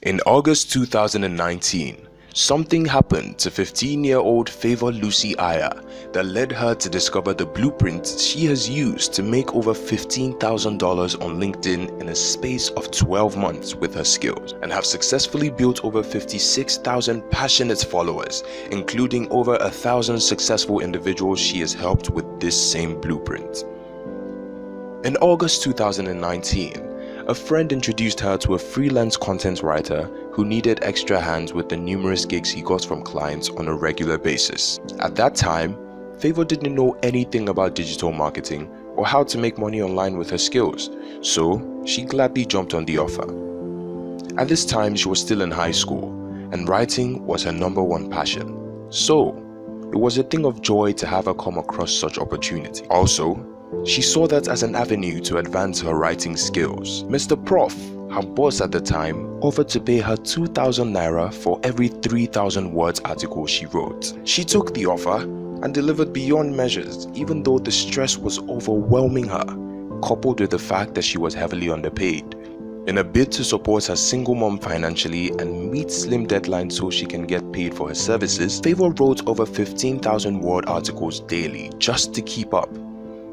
In August 2019, something happened to 15-year-old Favor Lucy Aya that led her to discover the blueprint she has used to make over $15,000 on LinkedIn in a space of 12 months with her skills, and have successfully built over 56,000 passionate followers, including over 1,000 successful individuals she has helped with this same blueprint. In August 2019, a friend introduced her to a freelance content writer who needed extra hands with the numerous gigs he got from clients on a regular basis. At that time, Favor didn't know anything about digital marketing or how to make money online with her skills, so she gladly jumped on the offer. At this time, she was still in high school, and writing was her number one passion. So, it was a thing of joy to have her come across such opportunity. Also, she saw that as an avenue to advance her writing skills. Mr. Prof, her boss at the time, offered to pay her 2,000 naira for every 3,000 words article she wrote. She took the offer and delivered beyond measures, even though the stress was overwhelming her, coupled with the fact that she was heavily underpaid. In a bid to support her single mom financially and meet slim deadlines so she can get paid for her services, Favor wrote over 15,000 word articles daily just to keep up.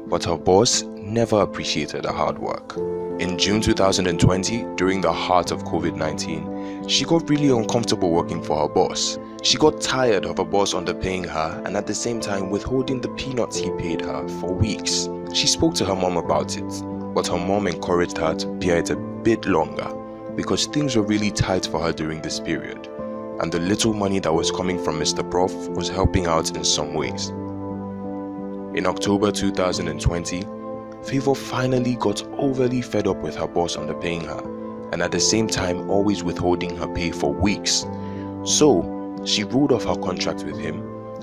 But her boss never appreciated her hard work. In June 2020, during the heart of COVID-19, she got really uncomfortable working for her boss. She got tired of her boss underpaying her and at the same time withholding the peanuts he paid her for weeks. She spoke to her mom about it, but her mom encouraged her to bear it a bit longer because things were really tight for her during this period, and the little money that was coming from Mr. Prof was helping out in some ways. In October 2020, Favor finally got overly fed up with her boss underpaying her and at the same time always withholding her pay for weeks. So, she ruled off her contract with him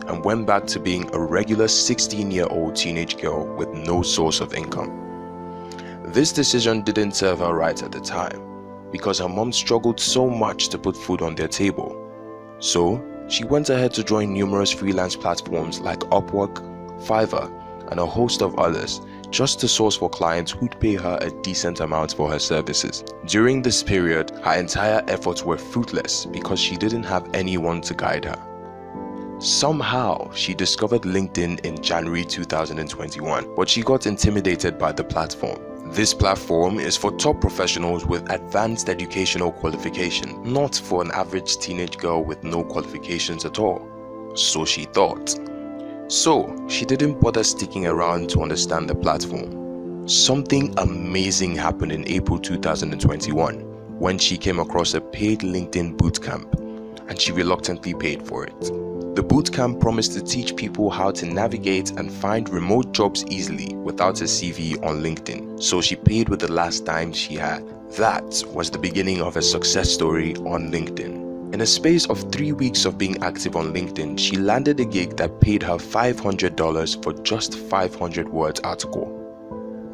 and went back to being a regular 16-year-old teenage girl with no source of income. This decision didn't serve her right at the time because her mom struggled so much to put food on their table. So, she went ahead to join numerous freelance platforms like Upwork, Fiverr, and a host of others just to source for clients who'd pay her a decent amount for her services. During this period, her entire efforts were fruitless because she didn't have anyone to guide her. Somehow, she discovered LinkedIn in January 2021, but she got intimidated by the platform. This platform is for top professionals with advanced educational qualification, not for an average teenage girl with no qualifications at all. So she thought. So, she didn't bother sticking around to understand the platform. Something amazing happened in April 2021 when she came across a paid LinkedIn bootcamp, and she reluctantly paid for it. The bootcamp promised to teach people how to navigate and find remote jobs easily without a CV on LinkedIn, so she paid with the last dime she had. That was the beginning of a success story on LinkedIn. In a space of 3 weeks of being active on LinkedIn, she landed a gig that paid her $500 for just 500 words article.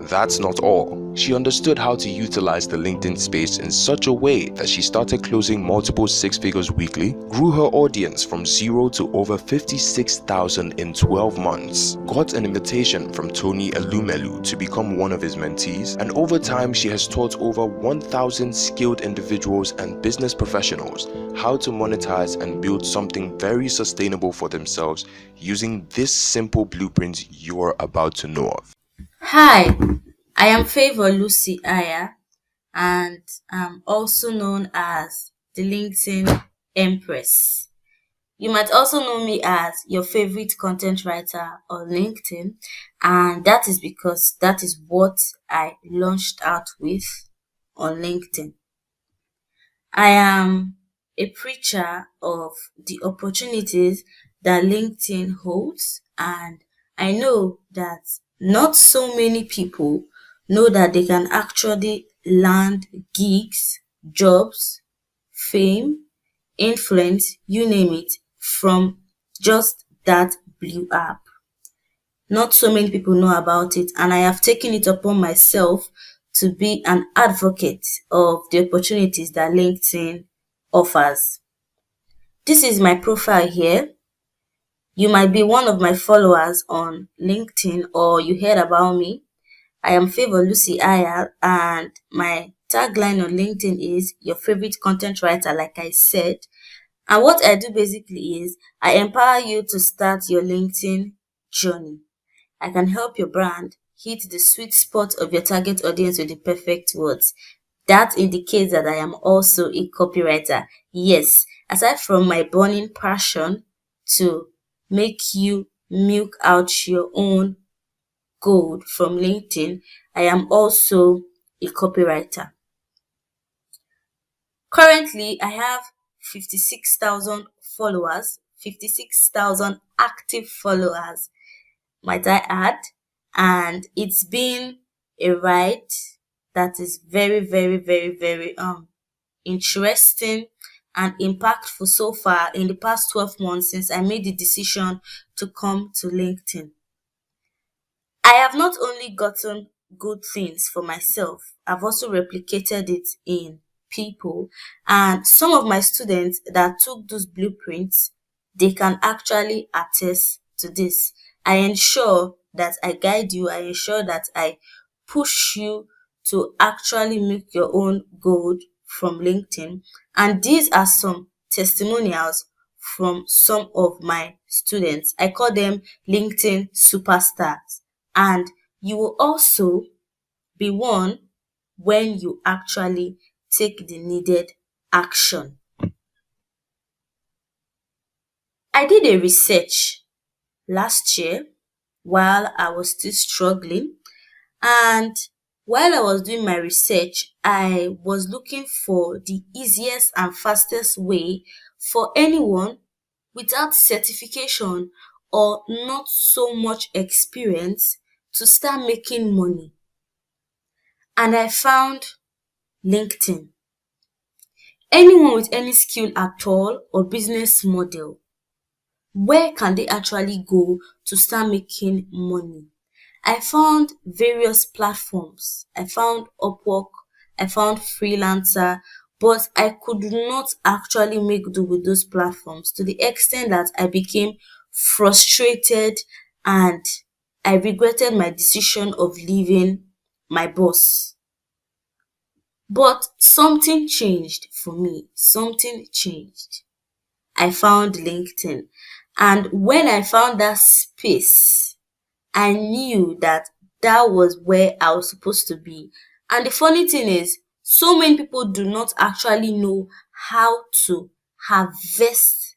That's not all. She understood how to utilize the LinkedIn space in such a way that she started closing multiple six figures weekly, grew her audience from 0 to over 56,000 in 12 months, got an invitation from Tony Elumelu to become one of his mentees, and over time she has taught over 1,000 skilled individuals and business professionals how to monetize and build something very sustainable for themselves using this simple blueprint you're about to know of. Hi, I am Favor Lucy Aya, and I'm also known as the LinkedIn Empress. You might also know me as your favorite content writer on LinkedIn, and that is because that is what I launched out with on LinkedIn. I am a preacher of the opportunities that LinkedIn holds, and I know that not so many people know that they can actually land gigs, jobs, fame, influence, you name it, from just that blue app. Not so many people know about it, and I have taken it upon myself to be an advocate of the opportunities that LinkedIn offers. This is my profile here. You might be one of my followers on LinkedIn or you heard about me. I am Favor Lucy Aya, and my tagline on LinkedIn is your favorite content writer, like I said. And what I do basically is I empower you to start your LinkedIn journey. I can help your brand hit the sweet spot of your target audience with the perfect words. That indicates that I am also a copywriter. Yes, aside from my burning passion to make you milk out your own gold from LinkedIn, I am also a copywriter. Currently, I have 56,000 followers, 56,000 active followers, might I add. And it's been a ride that is very, very, very, very interesting and impactful so far in the past 12 months since I made the decision to come to LinkedIn. I have not only gotten good things for myself, I've also replicated it in people. And some of my students that took those blueprints, they can actually attest to this. I ensure that I guide you, I ensure that I push you to actually make your own gold from LinkedIn. And these are some testimonials from some of my students. I call them LinkedIn superstars. And you will also be one when you actually take the needed action. I did a research last year while I was still struggling, and while I was doing my research, I was looking for the easiest and fastest way for anyone without certification or not so much experience to start making money. And I found LinkedIn. Anyone with any skill at all or business model, where can they actually go to start making money? I found various platforms. I found Upwork, I found Freelancer, but I could not actually make do with those platforms to the extent that I became frustrated and I regretted my decision of leaving my boss. But something changed for me. Something changed. I found LinkedIn. And when I found that space, I knew that that was where I was supposed to be. And the funny thing is, so many people do not actually know how to harvest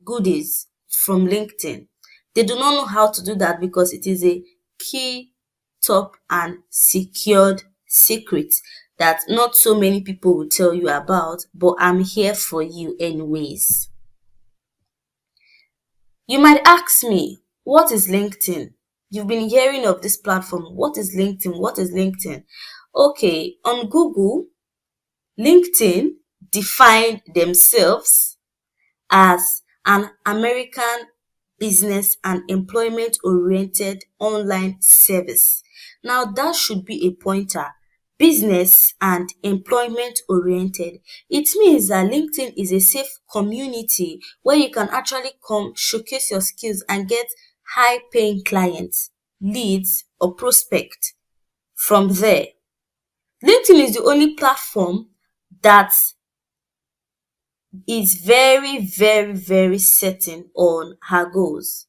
goodies from LinkedIn. They do not know how to do that because it is a key, top, and secured secret that not so many people will tell you about, but I'm here for you anyways. You might ask me, what is LinkedIn? You've been hearing of this platform. What is LinkedIn? What is LinkedIn? Okay, on Google, LinkedIn defined themselves as an American business and employment oriented online service. Now, that should be a pointer. Business and employment oriented. It means that LinkedIn is a safe community where you can actually come showcase your skills and get high paying clients, leads, or prospect from there. LinkedIn is the only platform that is very, very, very certain on her goals.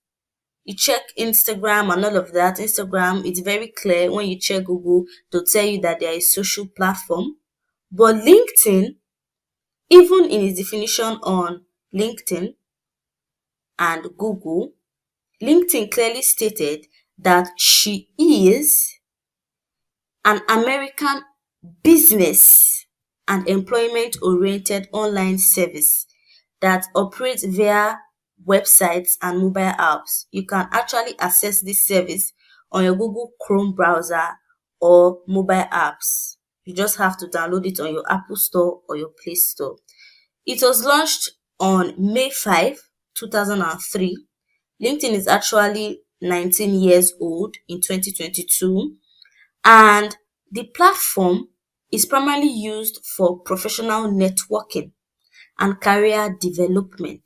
You check Instagram and all of that. Instagram, it's very clear. When you check Google, they'll tell you that they are a social platform. But LinkedIn, even in its definition on LinkedIn and Google, LinkedIn clearly stated that she is an American business and employment oriented online service that operates via websites and mobile apps. You can actually access this service on your Google Chrome browser or mobile apps. You just have to download it on your Apple Store or your Play Store. It was launched on May 5, 2003. LinkedIn is actually 19 years old in 2022, and the platform is primarily used for professional networking and career development.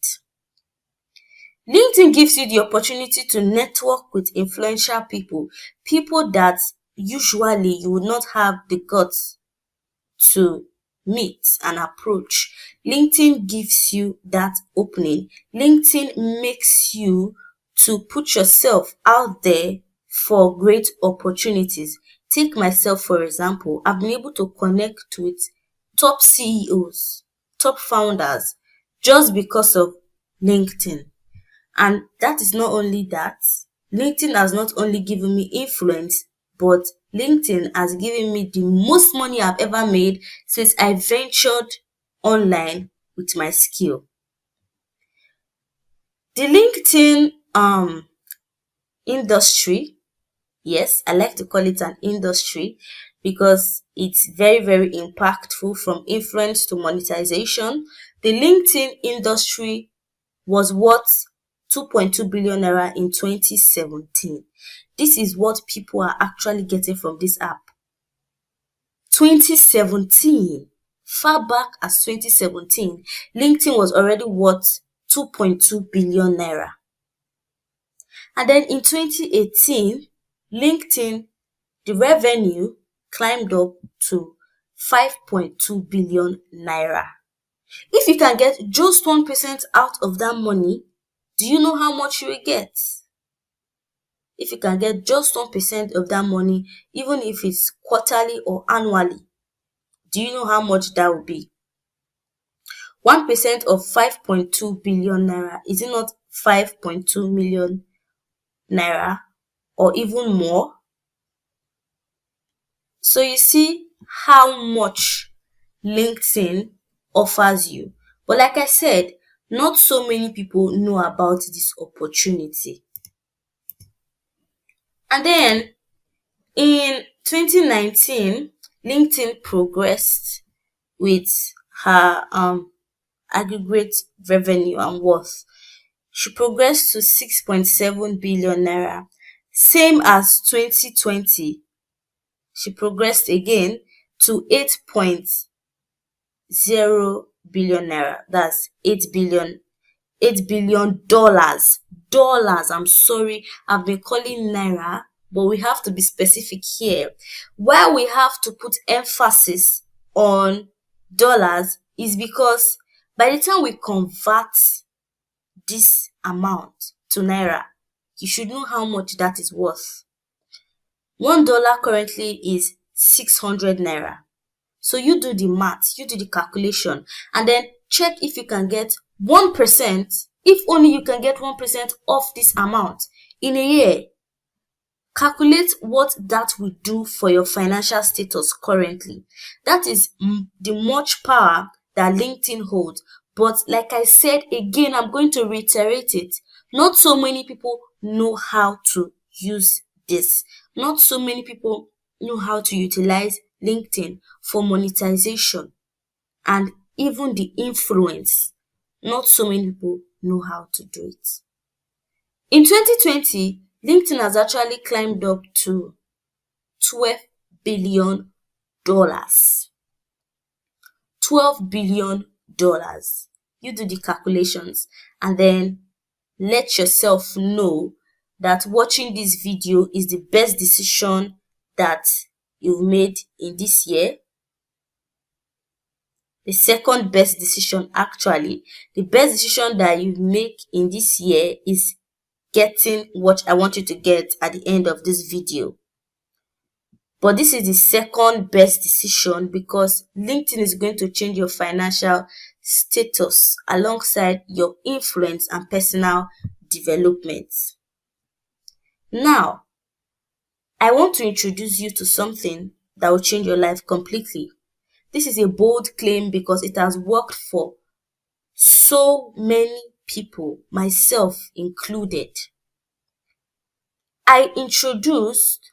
LinkedIn gives you the opportunity to network with influential people, people that usually you would not have the guts to meet and approach. LinkedIn gives you that opening. LinkedIn makes you to put yourself out there for great opportunities. Take myself, for example. I've been able to connect with top CEOs, top founders, just because of LinkedIn. And that is not only that, LinkedIn has not only given me influence, but LinkedIn has given me the most money I've ever made since I ventured online with my skill. The LinkedIn industry, yes, I like to call it an industry because it's very, very impactful from influence to monetization. The LinkedIn industry was worth 2.2 billion naira in 2017. This is what people are actually getting from this app. 2017, far back as 2017, LinkedIn was already worth 2.2 billion naira. And then in 2018, LinkedIn, the revenue climbed up to 5.2 billion naira. If you can get just 1% out of that money, do you know how much you will get? If you can get just 1% of that money, even if it's quarterly or annually, do you know how much that will be? 1% of 5.2 billion naira, is it not 5.2 million naira or even more? So you see how much LinkedIn offers you. But like I said, not so many people know about this opportunity. And then in 2019, LinkedIn progressed with her aggregate revenue and worth. She progressed to 6.7 billion naira. Same as 2020, she progressed again to 8.0 billion naira. That's 8 billion dollars. I'm sorry, I've been calling naira, but we have to be specific here. Why we have to put emphasis on dollars is because by the time we convert this amount to naira, you should know how much that is worth. $1 currently is 600 naira. So you do the math, you do the calculation, and then check if you can get 1%, if only you can get 1% of this amount in a year. Calculate what that will do for your financial status currently. That is the much power that LinkedIn holds. But like I said again, I'm going to reiterate it. Not so many people know how to use this. Not so many people know how to utilize LinkedIn for monetization and even the influence. Not so many people know how to do it. In 2020, LinkedIn has actually climbed up to $12 billion. $12 billion. You do the calculations and then let yourself know that watching this video is the best decision that you've made in this year. The second best decision, actually, the best decision that you make in this year is getting what I want you to get at the end of this video. But this is the second best decision because LinkedIn is going to change your financial status alongside your influence and personal development. Now, I want to introduce you to something that will change your life completely. This is a bold claim because it has worked for so many people, myself included. I introduced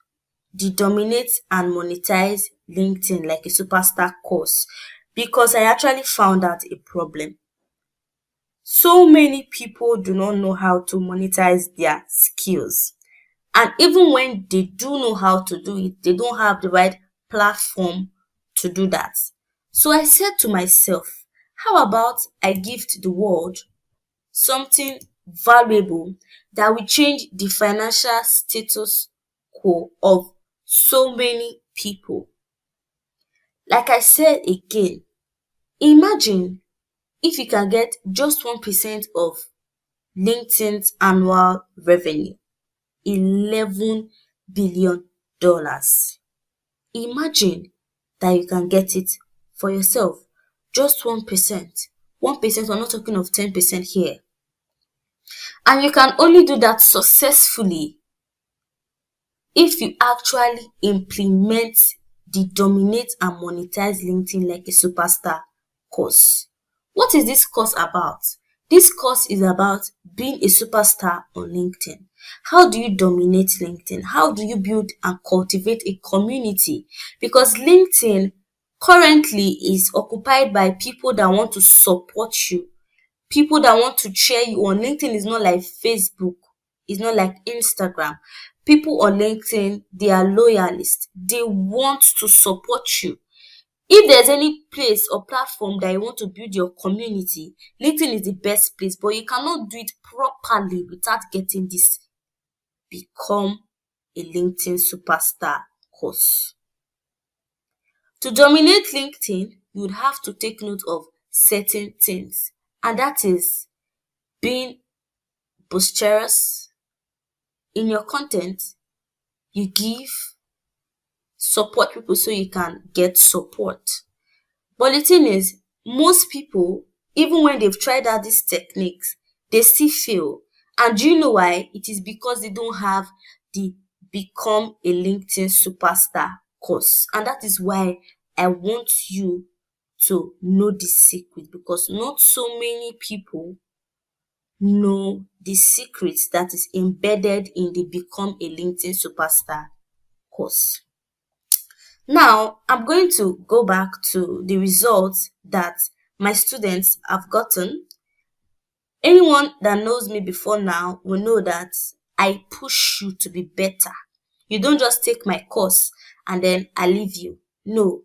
the Dominate and Monetize LinkedIn like a superstar course because I actually found out a problem. So many people do not know how to monetize their skills. And even when they do know how to do it, they don't have the right platform to do that. So I said to myself, how about I gift the world something valuable that will change the financial status quo of so many people? Like I said again, imagine if you can get just 1% of LinkedIn's annual revenue, $11 billion. Imagine that you can get it for yourself, just 1%. 1%, we're not talking of 10% here. And you can only do that successfully if you actually implement the Dominate and Monetize LinkedIn Like a Superstar course. What is this course about? This course is about being a superstar on LinkedIn. How do you dominate LinkedIn? How do you build and cultivate a community? Because LinkedIn currently is occupied by people that want to support you, people that want to cheer you on. LinkedIn is not like Facebook, it's not like Instagram. People on LinkedIn, they are loyalists. They want to support you. If there's any place or platform that you want to build your community, LinkedIn is the best place, but you cannot do it properly without getting this Become a LinkedIn Superstar course. To dominate LinkedIn, you would have to take note of certain things, and that is being boisterous in your content. You give support people so you can get support. But the thing is, most people, even when they've tried out these techniques, they still fail. And do you know why? It is because they don't have the Become a LinkedIn Superstar course. And that is why I want you to know this secret, because not so many people know the secrets that is embedded in the Become a LinkedIn Superstar course. Now, I'm going to go back to the results that my students have gotten. Anyone that knows me before now will know that I push you to be better. You don't just take my course and then I leave you. No,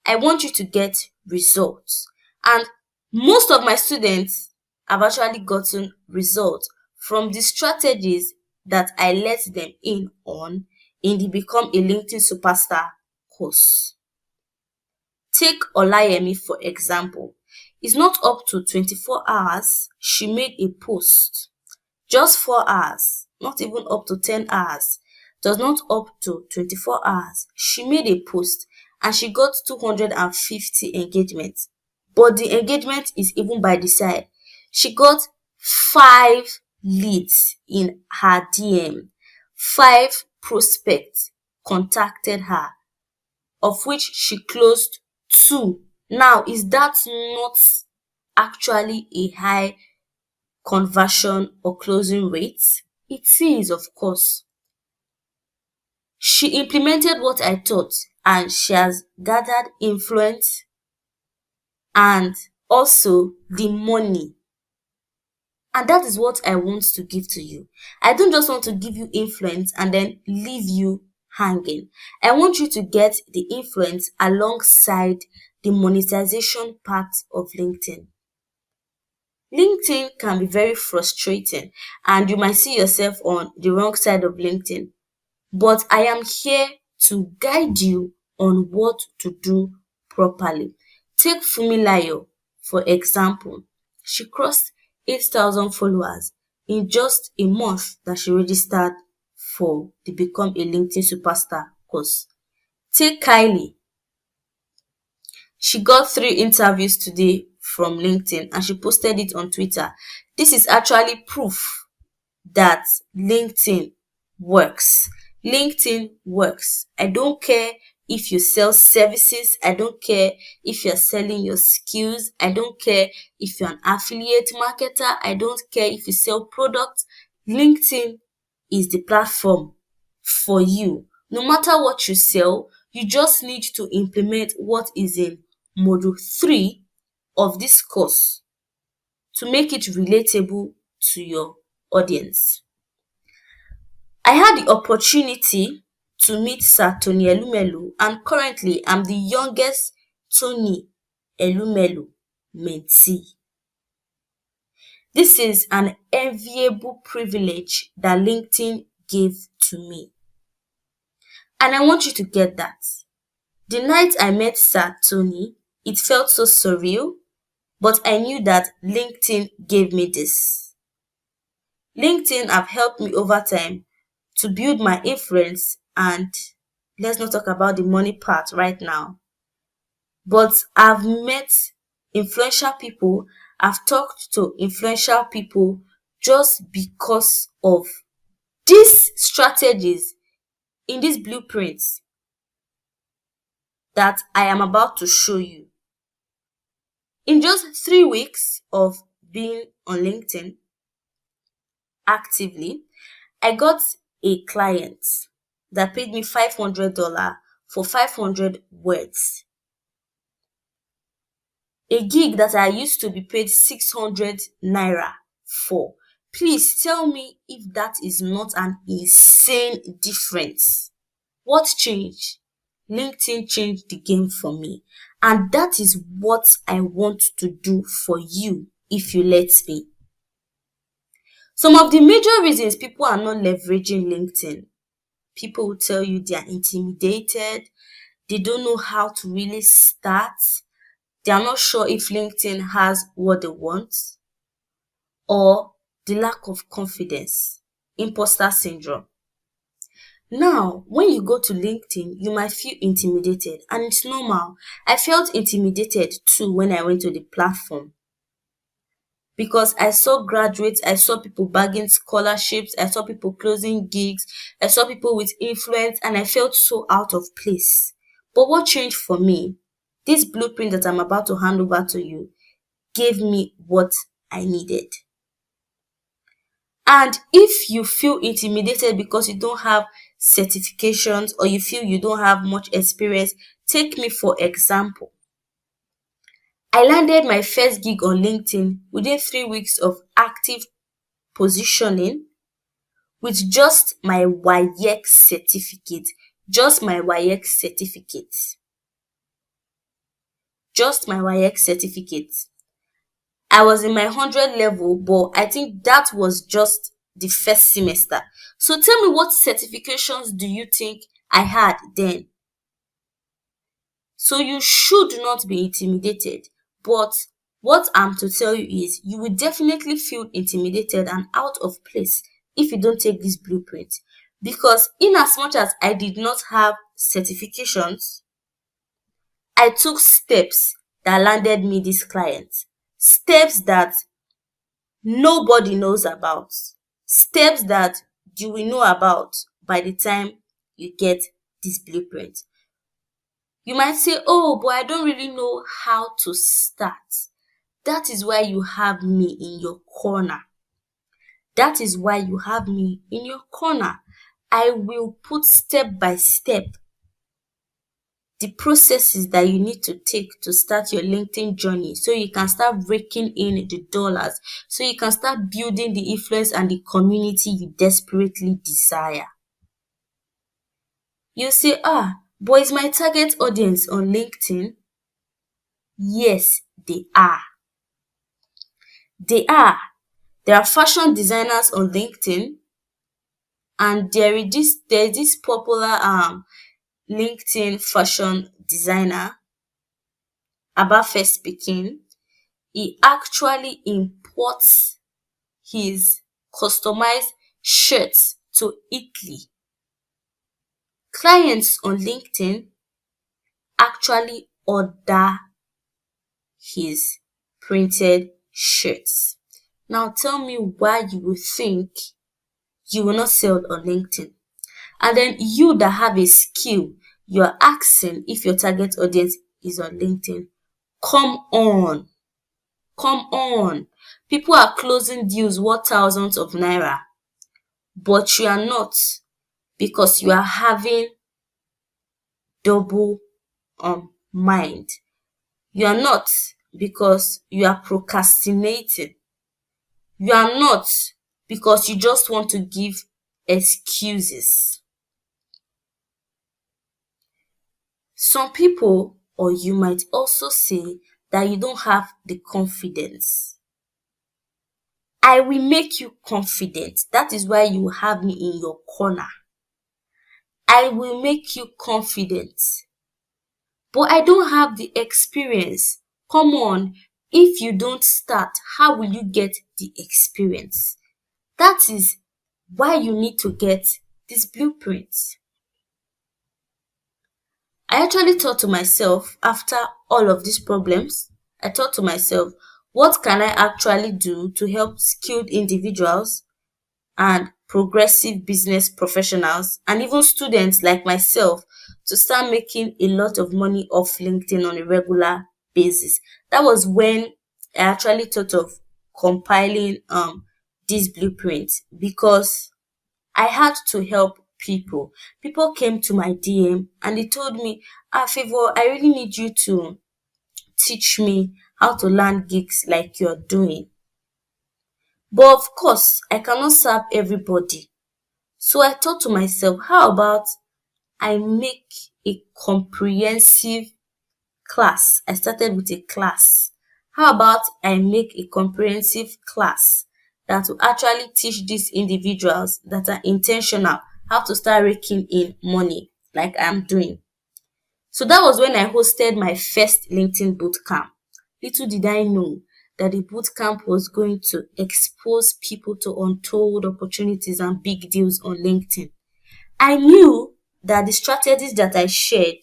I want you to get results. And most of my students have actually gotten results from the strategies that I let them in on in the Become a LinkedIn Superstar course. Take Olayemi for example. It's not up to 24 hours she made a post. Just 4 hours, not even up to 10 hours. Does not up to 24 hours. She made a post and she got 250 engagements. But the engagement is even by the side. She got 5 leads in her DM. 5 prospects contacted her, of which she closed 2. Now, is that not actually a high conversion or closing rate? It is, of course. She implemented what I taught and she has gathered influence and also the money. And that is what I want to give to you. I don't just want to give you influence and then leave you hanging. I want you to get the influence alongside the monetization part of LinkedIn. LinkedIn can be very frustrating and you might see yourself on the wrong side of LinkedIn. But I am here to guide you on what to do properly. Take Fumilayo, for example. She crossed 8,000 followers in just a month that she registered for the Become a LinkedIn Superstar course. Take Kylie. She got 3 interviews today from LinkedIn and she posted it on Twitter. This is actually proof that LinkedIn works. LinkedIn works. I don't care if you sell services. I don't care if you're selling your skills. I don't care if you're an affiliate marketer. I don't care if you sell products. LinkedIn is the platform for you. No matter what you sell, you just need to implement what is in module 3 of this course to make it relatable to your audience. I had the opportunity to meet Sir Tony Elumelu, and currently I'm the youngest Tony Elumelu mentee. This is an enviable privilege that LinkedIn gave to me. And I want you to get that. The night I met Sir Tony, it felt so surreal, but I knew that LinkedIn gave me this. LinkedIn have helped me over time to build my influence, and let's not talk about the money part right now. But I've met influential people, I've talked to influential people just because of these strategies in these blueprints that I am about to show you. In just 3 weeks of being on LinkedIn actively, I got a client that paid me $500 for 500 words. A gig that I used to be paid 600 naira for. Please tell me if that is not an insane difference. What changed? LinkedIn changed the game for me. And that is what I want to do for you if you let me. Some of the major reasons people are not leveraging LinkedIn. People will tell you they are intimidated. They don't know how to really start. They are not sure if LinkedIn has what they want, or the lack of confidence, imposter syndrome. Now, when you go to LinkedIn, you might feel intimidated, and it's normal. I felt intimidated too when I went to the platform because I saw graduates, I saw people bagging scholarships, I saw people closing gigs, I saw people with influence, and I felt so out of place. But what changed for me? This blueprint that I'm about to hand over to you gave me what I needed. And if you feel intimidated because you don't have certifications or you feel you don't have much experience, take me for example. I landed my first gig on LinkedIn within 3 weeks of active positioning with just my WAEC certificate. Just my WAEC certificate. Just my WAEC certificate. I was in my 100 level, but I think that was just the first semester. So tell me, what certifications do you think I had then? So you should not be intimidated. But what I'm to tell you is you will definitely feel intimidated and out of place if you don't take this blueprint. Because in as much as I did not have certifications, I took steps that landed me this client. Steps that nobody knows about. Steps that you will know about by the time you get this blueprint. You might say, oh, but I don't really know how to start. That is why you have me in your corner. That is why you have me in your corner. I will put step by step the processes that you need to take to start your LinkedIn journey so you can start raking in the dollars, so you can start building the influence and the community you desperately desire. You say, but is my target audience on LinkedIn? Yes, they are. They are. There are fashion designers on LinkedIn, and there is this popular LinkedIn fashion designer, Abafe speaking. He actually imports his customized shirts to Italy. Clients on LinkedIn actually order his printed shirts. Now tell me why you will think you will not sell on LinkedIn. And then you that have a skill, you are asking if your target audience is on LinkedIn. Come on. Come on. People are closing deals worth thousands of naira, but you are not, because you are having double mind. You are not because you are procrastinating. You are not because you just want to give excuses. Some people, or you might also say that you don't have the confidence. I will make you confident. That is why you have me in your corner. I will make you confident. but I don't have the experience. Come on, if you don't start, how will you get the experience? That is why you need to get this blueprint. I actually thought to myself, after all of these problems, I thought to myself, what can I actually do to help skilled individuals and progressive business professionals and even students like myself to start making a lot of money off LinkedIn on a regular basis? That was when I actually thought of compiling this blueprint, because I had to help people. People came to my DM and they told me, Favor, I really need you to teach me how to land gigs like you're doing. But of course, I cannot serve everybody. So I thought to myself, how about I make a comprehensive class? I started with a class. How about I make a comprehensive class that will actually teach these individuals that are intentional how to start raking in money like I'm doing? So that was when I hosted my first LinkedIn bootcamp. Little did I know that the bootcamp was going to expose people to untold opportunities and big deals on LinkedIn. I knew that the strategies that I shared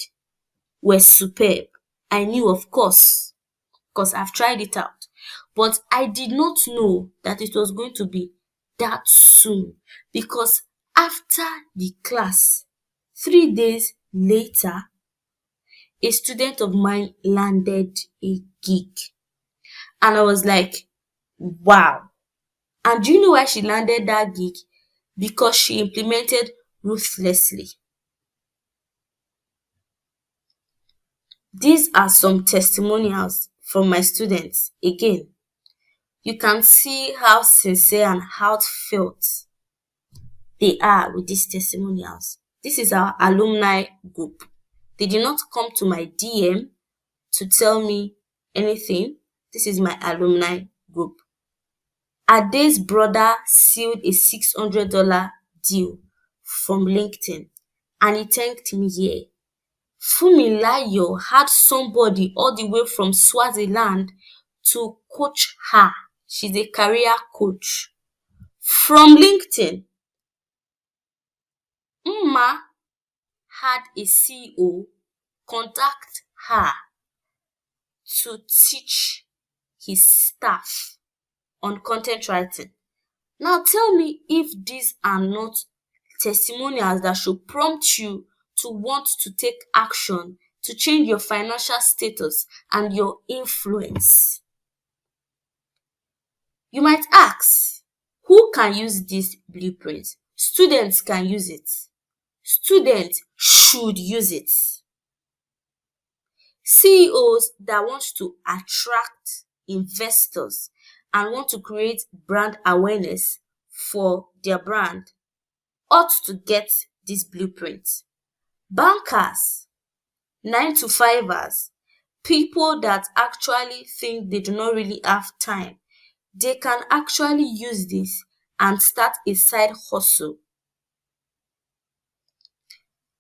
were superb. I knew, of course, because I've tried it out. But I did not know that it was going to be that soon, because after the class, 3 days later, a student of mine landed a gig. And I was like, wow. And do you know why she landed that gig? Because she implemented ruthlessly. These are some testimonials from my students. Again, you can see how sincere and heartfelt they are with these testimonials. This is our alumni group. They did not come to my DM to tell me anything. This is my alumni group. Ade's brother sealed a $600 deal from LinkedIn and he thanked me here. Fumilayo had somebody all the way from Swaziland to coach her. She's a career coach from LinkedIn. Mma had a CEO contact her to teach his staff on content writing. Now tell me if these are not testimonials that should prompt you to want to take action to change your financial status and your influence. You might ask, who can use this blueprint? Students can use it. Students should use it. CEOs that want to attract investors and want to create brand awareness for their brand ought to get this blueprint. Bankers, 9-to-5ers, people that actually think they do not really have time, they can actually use this and start a side hustle.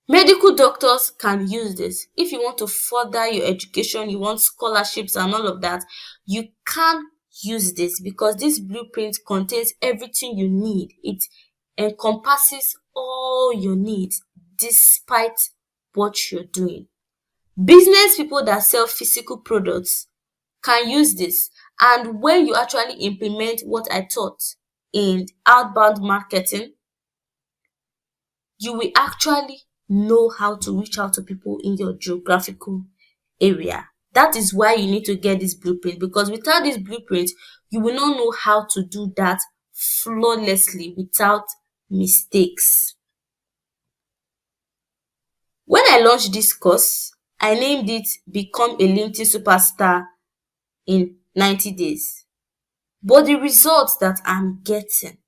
Medical doctors can use this. If you want to further your education, you want scholarships and all of that, you can use this because this blueprint contains everything you need. It encompasses all your needs despite what you're doing. Business people that sell physical products can use this, and when you actually implement what I taught in outbound marketing, you will actually know how to reach out to people in your geographical area. That is why you need to get this blueprint, because without this blueprint, you will not know how to do that flawlessly without mistakes. When I launched this course, I named it Become a LinkedIn Superstar in 90 days. But the results that I'm getting,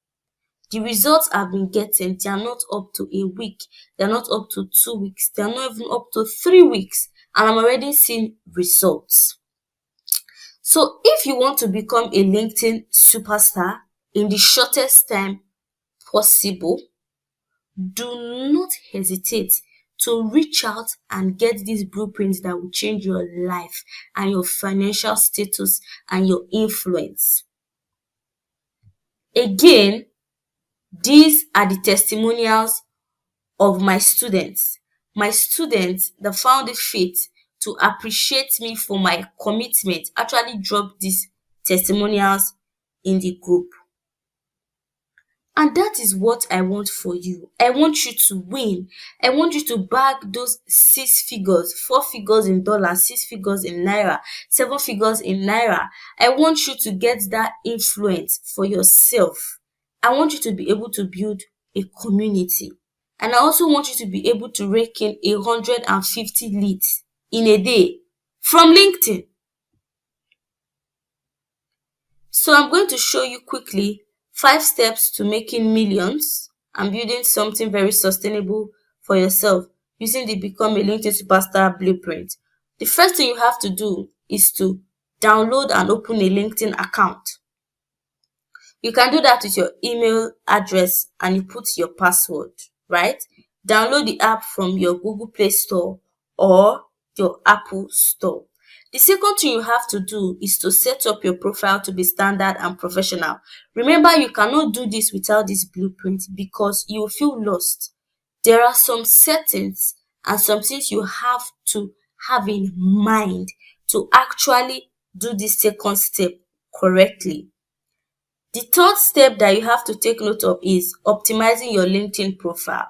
the results I've been getting, they are not up to a week, they are not up to 2 weeks, they are not even up to 3 weeks, and I'm already seeing results. So if you want to become a LinkedIn superstar in the shortest time possible, do not hesitate to reach out and get these blueprints that will change your life and your financial status and your influence. Again, these are the testimonials of my students. My students that found it fit to appreciate me for my commitment actually dropped these testimonials in the group. And that is what I want for you. I want you to win. I want you to bag those 6 figures, 4 figures in dollars, 6 figures in naira, 7 figures in naira. I want you to get that influence for yourself. I want you to be able to build a community. And I also want you to be able to rake in 150 leads in a day from LinkedIn. So I'm going to show you quickly 5 steps to making millions and building something very sustainable for yourself using the Become a LinkedIn Superstar blueprint. The first thing you have to do is to download and open a LinkedIn account. You can do that with your email address and you put your password, right? Download the app from your Google Play Store or your Apple Store. The second thing you have to do is to set up your profile to be standard and professional. Remember, you cannot do this without this blueprint because you will feel lost. There are some settings and some things you have to have in mind to actually do this second step correctly. The third step that you have to take note of is optimizing your LinkedIn profile.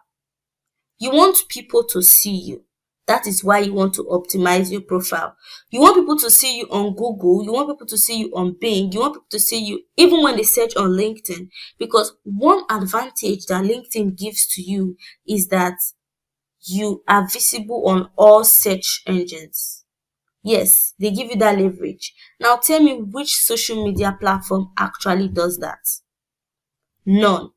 You want people to see you. That is why you want to optimize your profile. You want people to see you on Google. You want people to see you on Bing. You want people to see you even when they search on LinkedIn. Because one advantage that LinkedIn gives to you is that you are visible on all search engines. Yes, they give you that leverage. Now tell me which social media platform actually does that? None.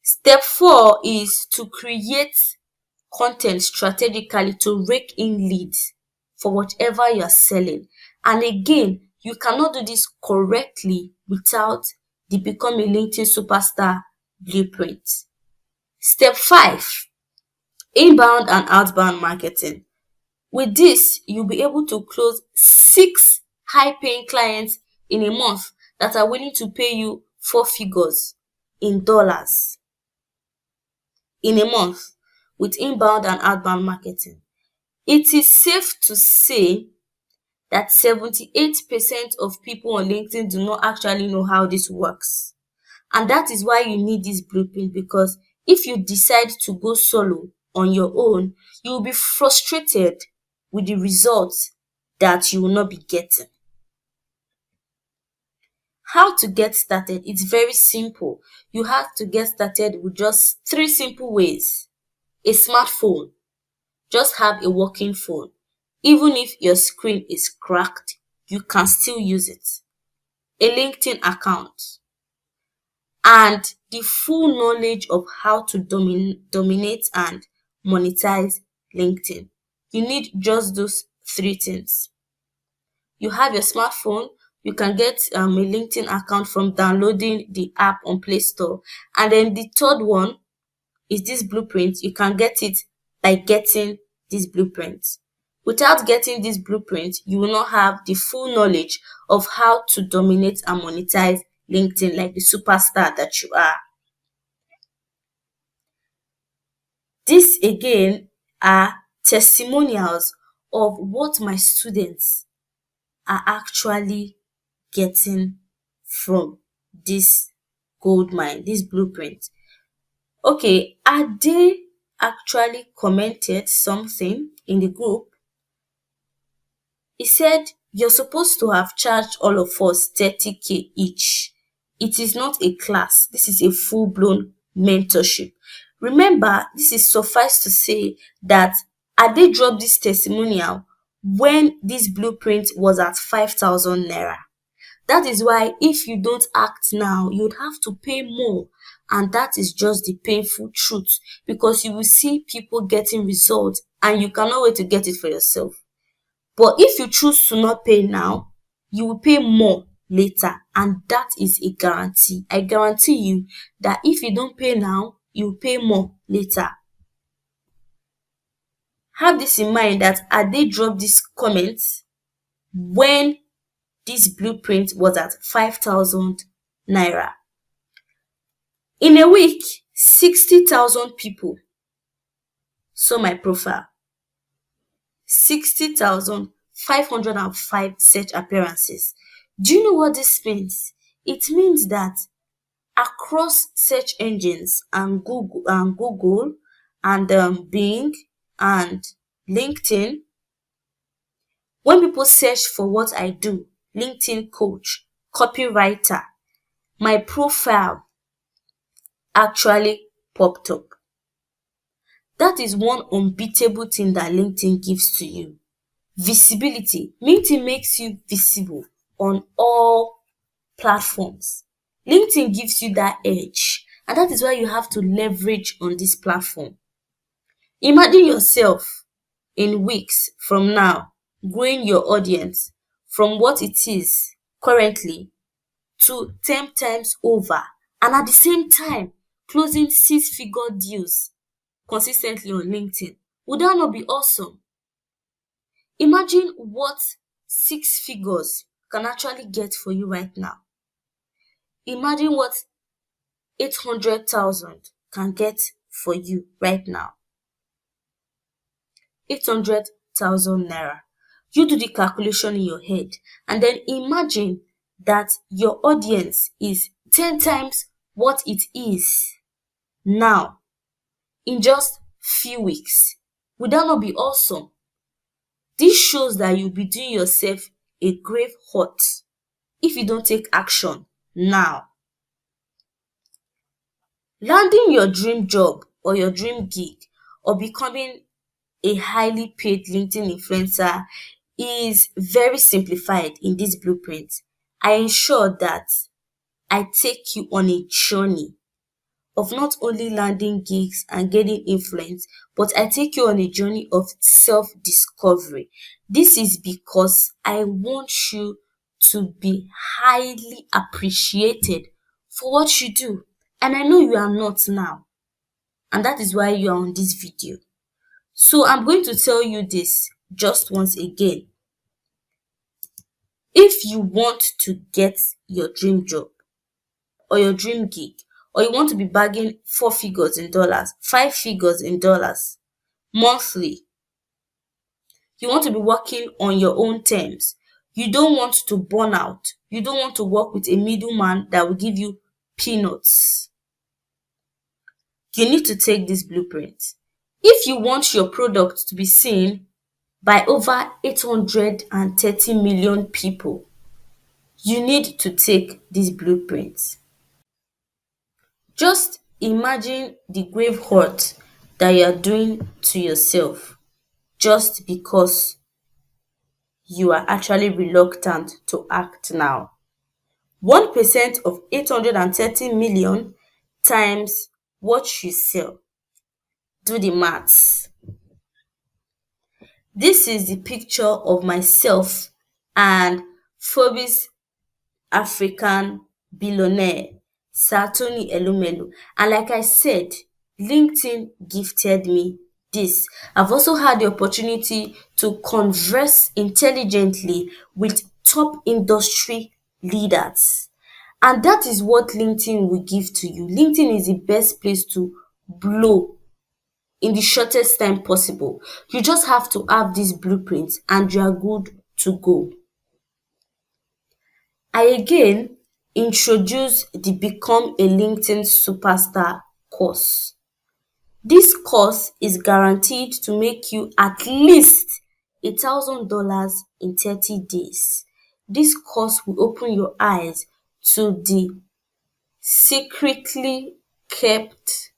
Step 4 is to create content strategically to rake in leads for whatever you are selling. And again, you cannot do this correctly without the Become a LinkedIn Superstar blueprint. Step 5, inbound and outbound marketing. With this, you'll be able to close 6 high-paying clients in a month that are willing to pay you 4 figures in dollars in a month with inbound and outbound marketing. It is safe to say that 78% of people on LinkedIn do not actually know how this works. And that is why you need this blueprint, because if you decide to go solo on your own, you will be frustrated with the results that you will not be getting. How to get started? It's very simple. You have to get started with just 3 simple ways. A smartphone. Just have a working phone. Even if your screen is cracked, you can still use it. A LinkedIn account. And the full knowledge of how to dominate and monetize LinkedIn. You need just those 3 things. You have your smartphone. You can get a LinkedIn account from downloading the app on Play Store. And then the third one is this blueprint. You can get it by getting this blueprint. Without getting this blueprint, you will not have the full knowledge of how to dominate and monetize LinkedIn like the superstar that you are. This again are testimonials of what my students are actually getting from this gold mine, this blueprint. Okay, Ade actually commented something in the group. He said, "You're supposed to have charged all of us 30K each. It is not a class. This is a full-blown mentorship." Remember, this is suffice to say that Ade dropped this testimonial when this blueprint was at 5,000 naira. That is why if you don't act now, you'd have to pay more. And that is just the painful truth, because you will see people getting results and you cannot wait to get it for yourself. But if you choose to not pay now, you will pay more later, and that is a guarantee. I guarantee you that if you don't pay now, you will pay more later. have this in mind that they dropped this comment when this blueprint was at 5,000 naira. In a week, 60,000 people saw my profile. 60,505 search appearances. Do you know what this means? It means that across search engines and Google and Bing and LinkedIn, when people search for what I do, LinkedIn coach, copywriter, my profile actually popped up. That is one unbeatable thing that LinkedIn gives to you. Visibility. LinkedIn makes you visible on all platforms. LinkedIn gives you that edge, and that is why you have to leverage on this platform. Imagine yourself in weeks from now growing your audience from what it is currently to 10 times over, and at the same time closing 6-figure deals consistently on LinkedIn. Would that not be awesome? Imagine what 6 figures can actually get for you right now. Imagine what 800,000 can get for you right now. 800,000 naira. You do the calculation in your head and then imagine that your audience is 10 times what it is now in just few weeks. Would that not be awesome? This shows that you'll be doing yourself a grave hurt if you don't take action now. Landing your dream job or your dream gig or becoming a highly paid LinkedIn influencer is very simplified in this blueprint. I ensure that I take you on a journey of not only landing gigs and getting influence, but I take you on a journey of self-discovery. This is because I want you to be highly appreciated for what you do. And I know you are not now. And that is why you are on this video. So I'm going to tell you this just once again. If you want to get your dream job or your dream gig, or you want to be bagging 4 figures in dollars, 5 figures in dollars monthly, you want to be working on your own terms, you don't want to burn out, you don't want to work with a middleman that will give you peanuts, you need to take this blueprint. If you want your product to be seen by over 830 million people, you need to take this blueprint. Just imagine the grave hurt that you are doing to yourself just because you are actually reluctant to act now. 1% of 830 million times what you sell. Do the maths. This is the picture of myself and Forbes African billionaire Satomi Elumelu. And like I said, LinkedIn gifted me this. I've also had the opportunity to converse intelligently with top industry leaders. And that is what LinkedIn will give to you. LinkedIn is the best place to blow in the shortest time possible. You just have to have these blueprints and you are good to go. I again introduce the Become a LinkedIn Superstar course. This course is guaranteed to make you at least $1,000 in 30 days. This course will open your eyes to the secretly kept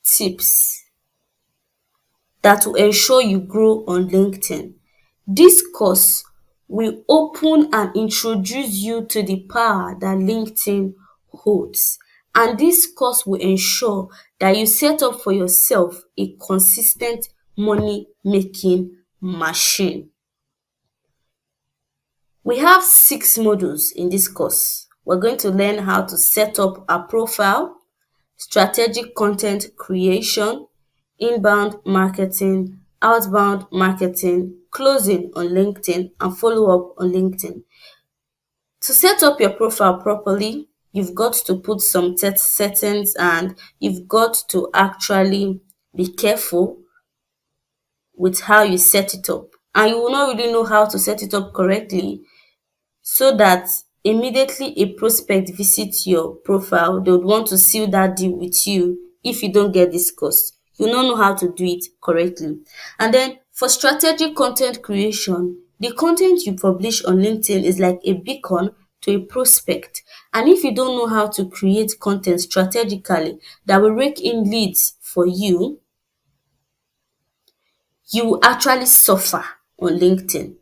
tips that will ensure you grow on LinkedIn. This course will open and introduce you to the power that LinkedIn holds. And this course will ensure that you set up for yourself a consistent money-making machine. We have 6 modules in this course. We're going to learn how to set up a profile, strategic content creation, inbound marketing, outbound marketing, closing on LinkedIn, and follow up on LinkedIn. To set up your profile properly, you've got to put some settings, and you've got to actually be careful with how you set it up. And you will not really know how to set it up correctly, so that immediately a prospect visits your profile, they would want to seal that deal with you. If you don't get this course, you will not know how to do it correctly. And then for strategic content creation, the content you publish on LinkedIn is like a beacon to a prospect. And if you don't know how to create content strategically that will rake in leads for you, you will actually suffer on LinkedIn.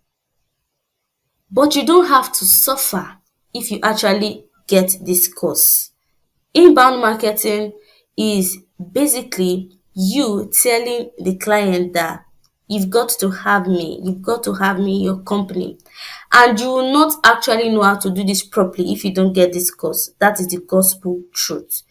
But you don't have to suffer if you actually get this course. Inbound marketing is basically you telling the client that you've got to have me, in your company. And you will not actually know how to do this properly if you don't get this course. That is the gospel truth.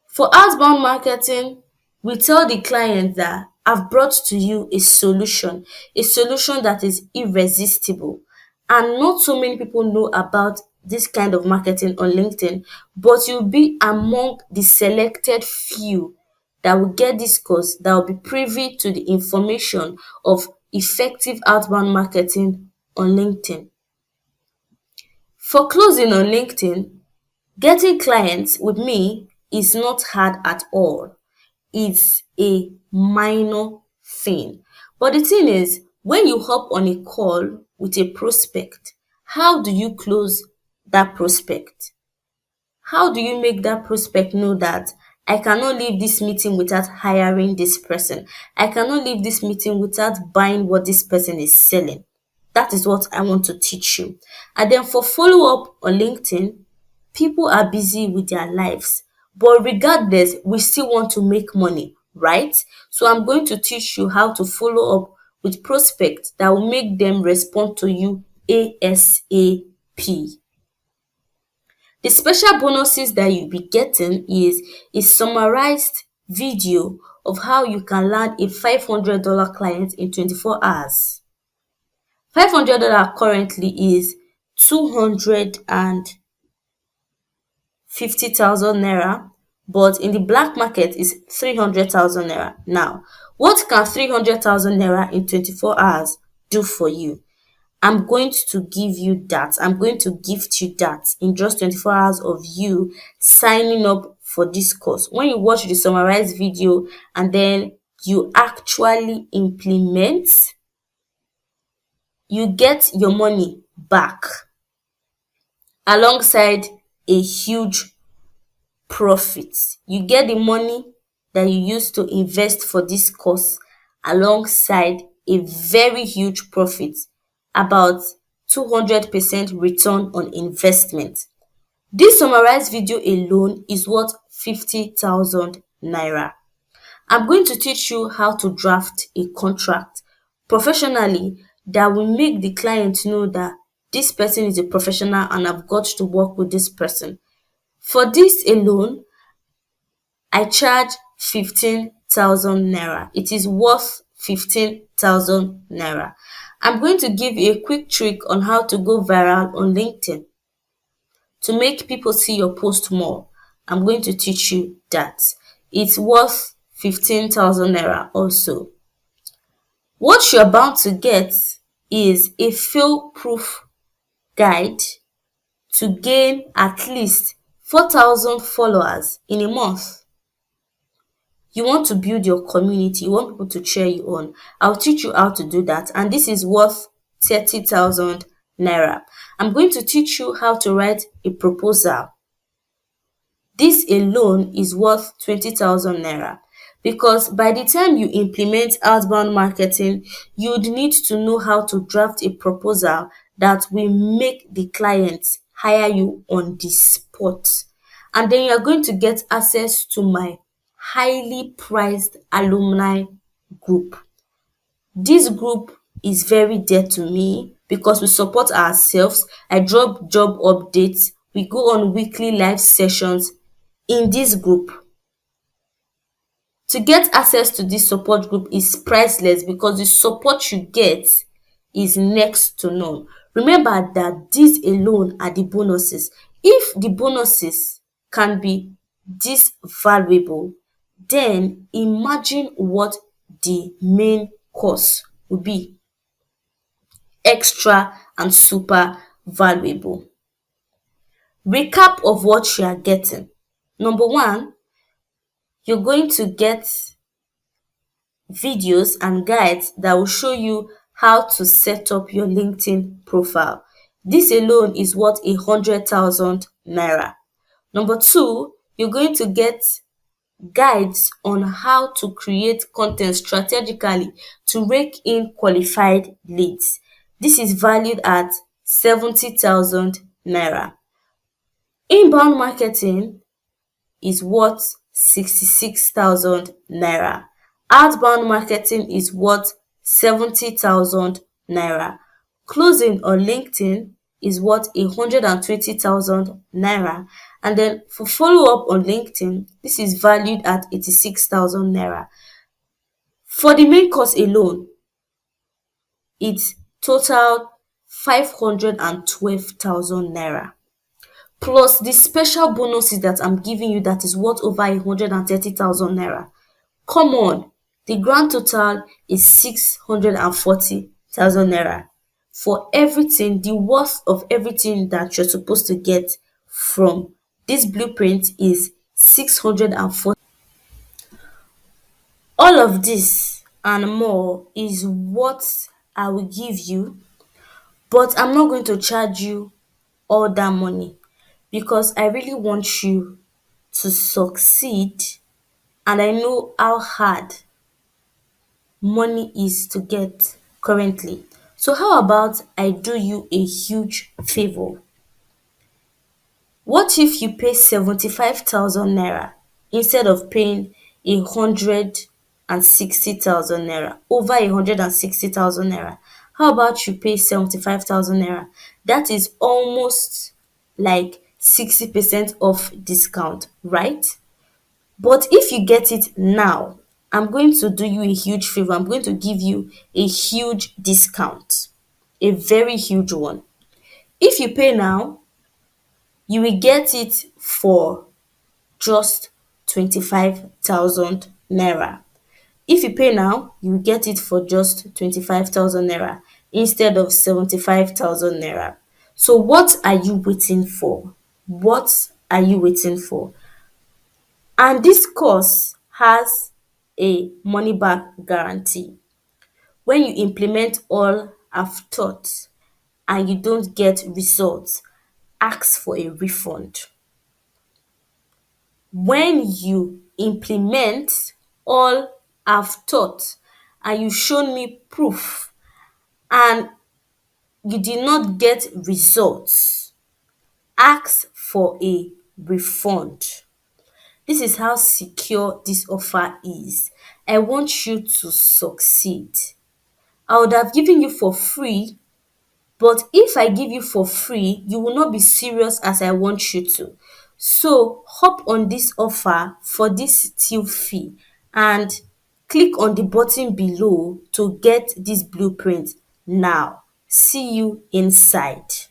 For outbound marketing, we tell the client that I've brought to you a solution that is irresistible. And not so many people know about this kind of marketing on LinkedIn, but you'll be among the selected few that will get this course, that will be privy to the information of effective outbound marketing on LinkedIn. For closing on LinkedIn, getting clients with me is not hard at all. It's a minor thing. But the thing is, when you hop on a call with a prospect, how do you close that prospect? How do you make that prospect know that I cannot leave this meeting without hiring this person? I cannot leave this meeting without buying what this person is selling. That is what I want to teach you. And then for follow up on LinkedIn, people are busy with their lives. But regardless, we still want to make money, right? So I'm going to teach you how to follow up with prospects that will make them respond to you ASAP. The special bonuses that you'll be getting is a summarized video of how you can land a $500 client in 24 hours. $500 currently is 250,000 naira, but in the black market is 300,000 naira. Now, what can 300,000 naira in 24 hours do for you? I'm going to give you that. I'm going to gift you that in just 24 hours of you signing up for this course. When you watch the summarized video and then you actually implement, you get your money back alongside a huge profit. You get the money that you used to invest for this course alongside a very huge profit, about 200% return on investment. This summarized video alone is worth 50,000 naira. I'm going to teach you how to draft a contract professionally that will make the client know that this person is a professional and I've got to work with this person. For this alone, I charge 15,000 naira. It is worth 15,000 naira. I'm going to give you a quick trick on how to go viral on LinkedIn to make people see your post more. I'm going to teach you that. It's worth 15,000 naira also. What you're bound to get is a fail-proof guide to gain at least 4,000 followers in a month. You want to build your community, you want people to cheer you on. I'll teach you how to do that, and this is worth 30,000 naira. I'm going to teach you how to write a proposal. This alone is worth 20,000 naira, because by the time you implement outbound marketing, you would need to know how to draft a proposal that will make the client hire you on the spot. And then you're going to get access to my highly prized alumni group. This group is very dear to me because we support ourselves. I drop job updates. We go on weekly live sessions in this group. To get access to this support group is priceless because the support you get is next to none. Remember that these alone are the bonuses. If the bonuses can be this valuable, then imagine what the main course will be. Extra and super valuable. Recap of what you are getting. Number one, you're going to get videos and guides that will show you how to set up your LinkedIn profile. This alone is worth 100,000 naira. Number two, you're going to get guides on how to create content strategically to rake in qualified leads. This is valued at 70,000 naira. Inbound marketing is worth 66,000 naira. Outbound marketing is worth 70,000 naira. Closing on LinkedIn is worth 120,000 naira. And then for follow up on LinkedIn, this is valued at 86,000 naira. For the main course alone, it's total 512,000 naira. Plus the special bonuses that I'm giving you that is worth over 130,000 naira. Come on, the grand total is 640,000 naira. For everything, the worth of everything that you're supposed to get from this blueprint is 640. All of this and more is what I will give you, but I'm not going to charge you all that money because I really want you to succeed, and I know how hard money is to get currently. So how about I do you a huge favor? What if you pay 75,000 naira instead of paying 160,000 naira, over 160,000 naira? How about you pay 75,000 naira? That is almost like 60% off discount, right? But if you get it now, I'm going to do you a huge favor. I'm going to give you a huge discount, a very huge one. If you pay now, you will get it for just 25,000 naira. If you pay now, you will get it for just 25,000 naira instead of 75,000 naira. So what are you waiting for? What are you waiting for? And this course has a money back guarantee. When you implement all I've taught and you don't get results, ask for a refund. When you implement all I've taught and you shown me proof and you did not get results, ask for a refund. This is how secure this offer is. I want you to succeed. I would have given you for free, but if I give you for free, you will not be serious as I want you to. So hop on this offer for this till fee and click on the button below to get this blueprint now. See you inside.